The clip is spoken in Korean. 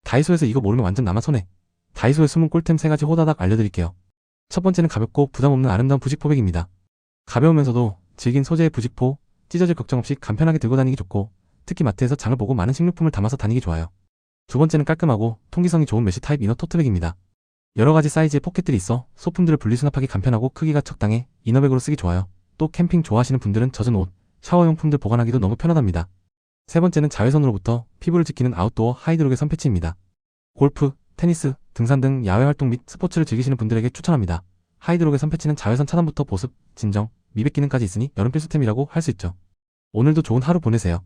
다이소에서 이거 모르면 완전 나만 손해. 다이소의 숨은 꿀템 3가지 호다닥 알려드릴게요. 첫 번째는 가볍고 부담없는 아름다운 부직포백입니다. 가벼우면서도 질긴 소재의 부직포, 찢어질 걱정 없이 간편하게 들고 다니기 좋고 특히 마트에서 장을 보고 많은 식료품을 담아서 다니기 좋아요. 두 번째는 깔끔하고 통기성이 좋은 메쉬 타입 이너 토트백입니다. 여러가지 사이즈의 포켓들이 있어 소품들을 분리수납하기 간편하고 크기가 적당해 이너백으로 쓰기 좋아요. 또 캠핑 좋아하시는 분들은 젖은 옷, 샤워용품들 보관하기도 너무 편하답니다. 세 번째는 자외선으로부터 피부를 지키는 아웃도어 하이드록의 선패치입니다. 골프, 테니스, 등산 등 야외 활동 및 스포츠를 즐기시는 분들에게 추천합니다. 하이드록의 선패치는 자외선 차단부터 보습, 진정, 미백 기능까지 있으니 여름 필수템이라고 할 수 있죠. 오늘도 좋은 하루 보내세요.